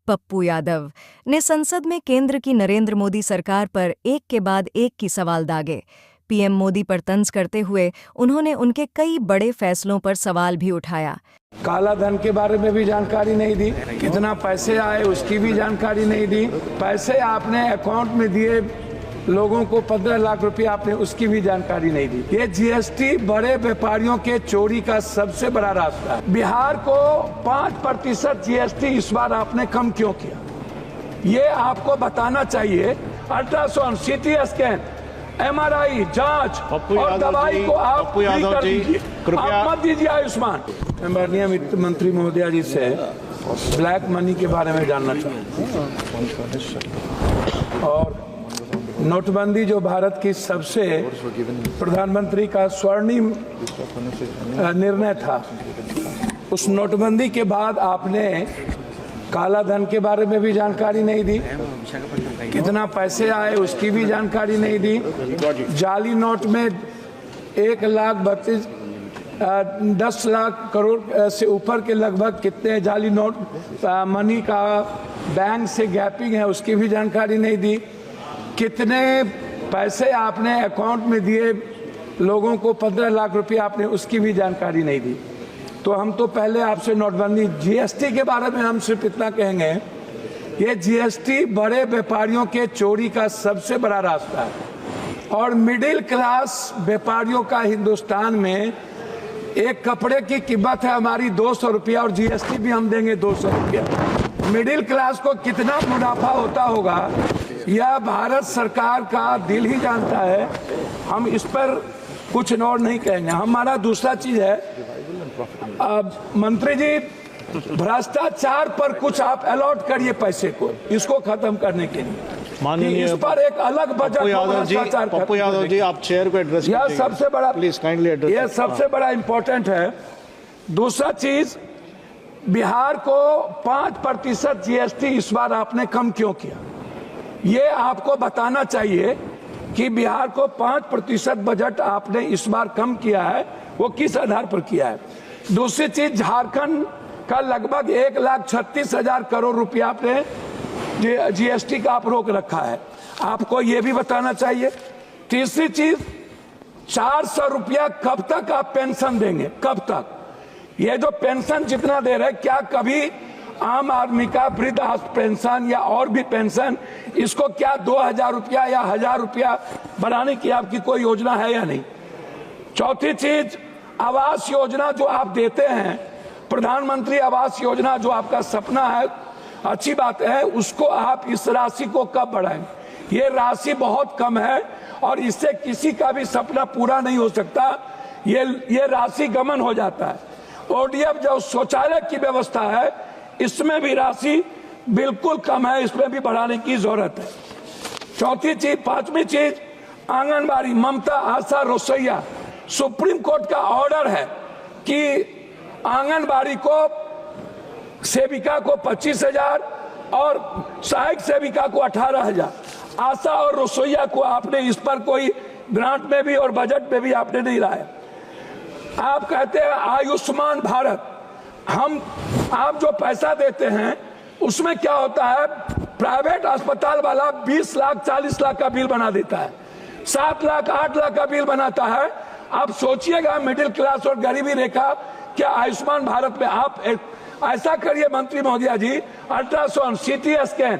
पप्पू यादव ने संसद में केंद्र की नरेंद्र मोदी सरकार पर एक के बाद एक की सवाल दागे। पीएम मोदी पर तंज करते हुए उन्होंने उनके कई बड़े फैसलों पर सवाल भी उठाया। काला धन के बारे में भी जानकारी नहीं दी, कितना पैसे आए उसकी भी जानकारी नहीं दी, पैसे आपने अकाउंट में दिए लोगों को 15 लाख रुपया आपने उसकी भी जानकारी नहीं दी। ये जीएसटी बड़े व्यापारियों के चोरी का सबसे बड़ा रास्ता है। बिहार को 5% जीएसटी इस बार आपने कम क्यों किया, ये आपको बताना चाहिए। अल्ट्रासाउंड, सीटी स्कैन, एमआरआई जांच और दवाई को आप फ्री कर दीजिए, आप मत दीजिए आयुष्मान। मैं माननीय वित्त मंत्री महोदया जी से ब्लैक मनी के बारे में जानना चाहूँ और नोटबंदी जो भारत की सबसे प्रधानमंत्री का स्वर्णिम निर्णय था, उस नोटबंदी के बाद आपने काला धन के बारे में भी जानकारी नहीं दी, कितना पैसे आए उसकी भी जानकारी नहीं दी। जाली नोट में 10 लाख करोड़ से ऊपर के लगभग कितने जाली नोट मनी का बैंक से गैपिंग है उसकी भी जानकारी नहीं दी। कितने पैसे आपने अकाउंट में दिए लोगों को 15 लाख रुपया आपने उसकी भी जानकारी नहीं दी। तो हम तो पहले आपसे नोटबंदी, जीएसटी के बारे में हम सिर्फ इतना कहेंगे, ये जीएसटी बड़े व्यापारियों के चोरी का सबसे बड़ा रास्ता है और मिडिल क्लास व्यापारियों का हिंदुस्तान में एक कपड़े की कीमत है हमारी 200 रुपया और जीएसटी भी हम देंगे 200 रुपया। मिडिल क्लास को कितना मुनाफा होता होगा यह भारत सरकार का दिल ही जानता है। हम इस पर कुछ और नहीं कहेंगे। हमारा दूसरा चीज है, मंत्री जी भ्रष्टाचार पर कुछ आप अलॉट करिए पैसे को, इसको खत्म करने के लिए इस पर एक अलग बजट। पप्पू यादव जी आप चेयर को एड्रेस यह सबसे बड़ा, प्लीज काइंडली एड्रेस, यह सबसे बड़ा इंपॉर्टेंट है। दूसरा चीज, बिहार को 5% जीएसटी इस बार आपने कम क्यों किया, ये आपको बताना चाहिए कि बिहार को 5% बजट आपने इस बार कम किया है, वो किस आधार पर किया है। दूसरी चीज, झारखंड का लगभग 1,36,000 करोड़ रुपया आपने जीएसटी का आप रोक रखा है, आपको ये भी बताना चाहिए। तीसरी चीज, 400 रुपया कब तक आप पेंशन देंगे, कब तक? ये जो पेंशन जितना दे रहे, क्या कभी आम आदमी का वृद्ध पेंशन या और भी पेंशन, इसको क्या 2,000 रुपया या 1,000 रुपया बढ़ाने की आपकी कोई योजना है या नहीं? चौथी चीज, आवास योजना जो आप देते हैं, प्रधानमंत्री आवास योजना जो आपका सपना है, अच्छी बात है, उसको आप इस राशि को कब बढ़ाएंगे? ये राशि बहुत कम है और इससे किसी का भी सपना पूरा नहीं हो सकता, ये राशि गमन हो जाता है। ओडीएफ जो शौचालय की व्यवस्था है, इसमें भी राशि बिल्कुल कम है, इसमें भी बढ़ाने की जरूरत है। चौथी चीज, पांचवी चीज, आंगनबाड़ी, ममता आशा रसोईया, सुप्रीम कोर्ट का ऑर्डर है कि आंगनबाड़ी को सेविका को 25,000 और सहायक सेविका को 18,000, आशा और रसोईया को आपने इस पर कोई ग्रांट में भी और बजट में भी आपने नहीं लाया। आप कहते हैं आयुष्मान भारत, आप जो पैसा देते हैं उसमें क्या होता है, प्राइवेट अस्पताल वाला 20 लाख 40 लाख का बिल बना देता है, 7 लाख 8 लाख का बिल बनाता है। आप सोचिएगा मिडिल क्लास और गरीबी रेखा क्या आयुष्मान भारत में आप ऐसा करिए मंत्री महोदया जी, अल्ट्रासाउंड, सीटी स्कैन,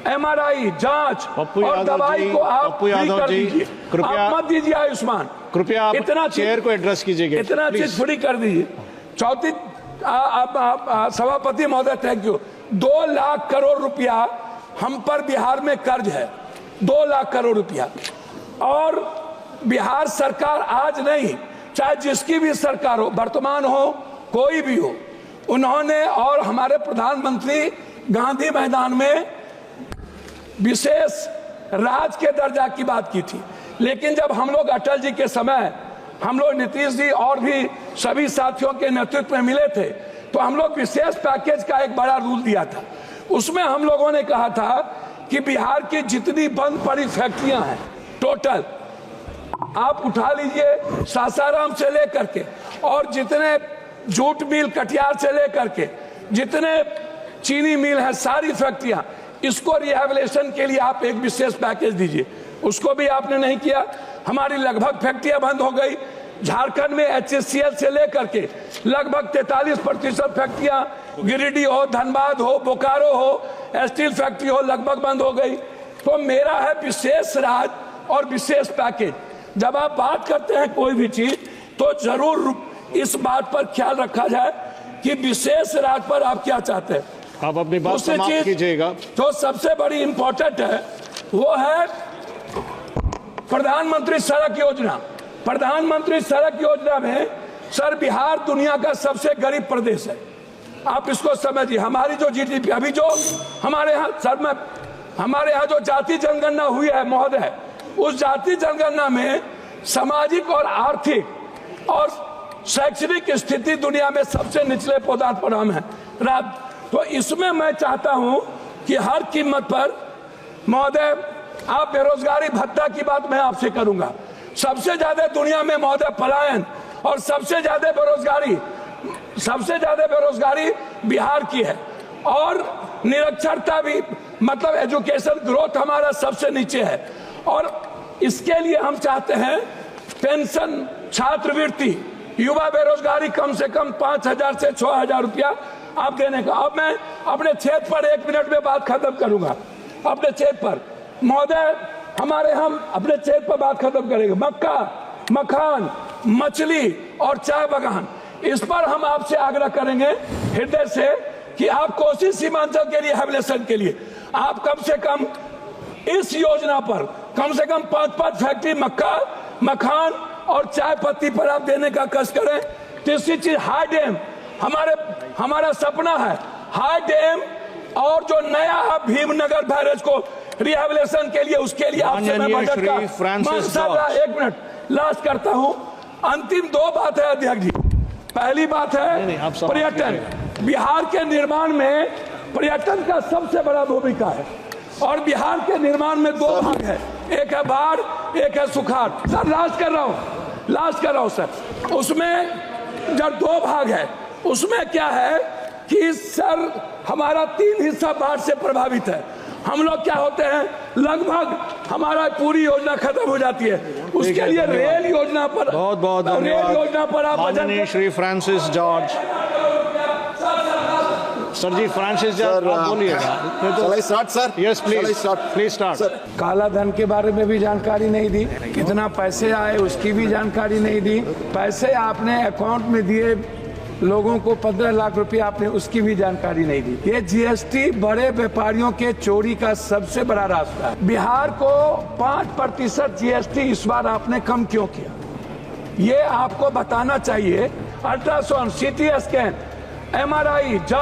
एमआरआई जांच और दवाई को आप फ्री कर दीजिए, आप मत दीजिए आयुष्मान, कृपया इतना चेयर को एड्रेस कीजिएगा, इतना चीज फ्री कर दीजिए। चौथी, सभापति महोदय थैंक यू, 2 लाख करोड़ रुपया हम पर बिहार में कर्ज है, 2 लाख करोड़ रुपया, और बिहार सरकार आज नहीं, चाहे जिसकी भी सरकार हो, वर्तमान हो कोई भी हो, उन्होंने और हमारे प्रधानमंत्री गांधी मैदान में विशेष राज के दर्जा की बात की थी। लेकिन जब हम लोग अटल जी के समय, हम लोग नीतीश जी और भी सभी साथियों के नेतृत्व में मिले थे, तो हम लोग विशेष पैकेज का एक बड़ा रूल दिया था। उसमें हम लोगों ने कहा था कि बिहार की जितनी बंद पड़ी फैक्ट्रियां हैं टोटल आप उठा लीजिए, सासाराम से लेकर के और जितने जूट मिल कटिहार से लेकर के जितने चीनी मिल है, सारी फैक्ट्रियां, इसको रिहेबिलिटेशन के लिए आप एक विशेष पैकेज दीजिए। उसको भी आपने नहीं किया। हमारी लगभग फैक्ट्रियां बंद हो गई। झारखंड में HCL से लेकर के लगभग 43% फैक्ट्रियां, गिरिडीह हो, धनबाद हो, बोकारो हो, स्टील फैक्ट्री हो, लगभग बंद हो गई। तो मेरा है विशेष राज और विशेष पैकेज। जब आप बात करते हैं कोई भी चीज तो जरूर इस बात पर ख्याल रखा जाए कि विशेष राज पर आप क्या चाहते हैं। आप अपनी बात समाप्त कीजिएगा। जो सबसे बड़ी इंपॉर्टेंट है वो है प्रधानमंत्री सड़क योजना। प्रधानमंत्री सड़क योजना में सर बिहार दुनिया का सबसे गरीब प्रदेश है। आप इसको समझिए। हमारी जो GDP अभी जो हमारे यहाँ सर में हमारे यहाँ जो जाति जनगणना हुई है महोदय, उस जाति जनगणना में सामाजिक और आर्थिक और शैक्षणिक स्थिति दुनिया में सबसे निचले पदार्थ पर हम हैं। तो इसमें मैं चाहता हूं कि हर कीमत पर महोदय आप बेरोजगारी भत्ता की बात मैं आपसे करूंगा। सबसे ज्यादा दुनिया में महोदय पलायन और सबसे ज्यादा बेरोजगारी बिहार की है और निरक्षरता भी, मतलब एजुकेशन ग्रोथ हमारा सबसे नीचे है। और इसके लिए हम चाहते हैं पेंशन, छात्रवृत्ति, युवा बेरोजगारी कम से कम 5,000 से 6,000 रुपया आप देने का। अब मैं अपने क्षेत्र पर 1 मिनट में बात खत्म करूंगा। अपने क्षेत्र पर महोदय हम अपने क्षेत्र पर बात खत्म करेंगे। मक्का, मखान, मछली और चाय बागान, इस पर हम आपसे आग्रह करेंगे हृदय से कि आप कोसी सीमांचल के लिए रिहेबिलिटेशन के लिए आप कम से कम इस योजना पर कम से कम 5 फैक्ट्री मक्का, मखान और चाय पत्ती पर आप देने का कष्ट करें। तीसरी चीज हाई डैम, हमारा सपना है हाई डैम और जो नया भीमनगर बैरेज को रिहेबिलिटेशन के लिए, उसके लिए आपसे मैं बजट का 1 मिनट लास्ट करता हूं। अंतिम 2 बात है अध्यक्ष जी। पहली बात है पर्यटन। बिहार के निर्माण में पर्यटन का सबसे बड़ा भूमिका है और बिहार के निर्माण में 2 भाग है, एक है बाढ़, एक है सुखाड़। सर लास्ट कर रहा हूं सर। उसमें जब 2 भाग है, उसमें क्या है कि सर हमारा 3 हिस्सा बाढ़ से प्रभावित है। हम लोग क्या होते हैं, लगभग हमारा पूरी योजना खत्म हो जाती है। उसके लिए रेल योजना पर बहुत धन्यवाद। रेल योजना पर आप माननीय श्री फ्रांसिस जॉर्ज। सर जी फ्रांसिस जॉर्ज आप बोलिएगा। Sir yes please start. काला धन के बारे में भी जानकारी नहीं दी, कितना पैसे आए उसकी भी जानकारी नहीं दी। पैसे आपने अकाउंट में दिए लोगों को 15 लाख रुपया, आपने उसकी भी जानकारी नहीं दी। ये GST बड़े व्यापारियों के चोरी का सबसे बड़ा रास्ता है। बिहार को 5% GST इस बार आपने कम क्यों किया, ये आपको बताना चाहिए। अल्ट्रासाउंड, CT स्कैन, MRI, जांच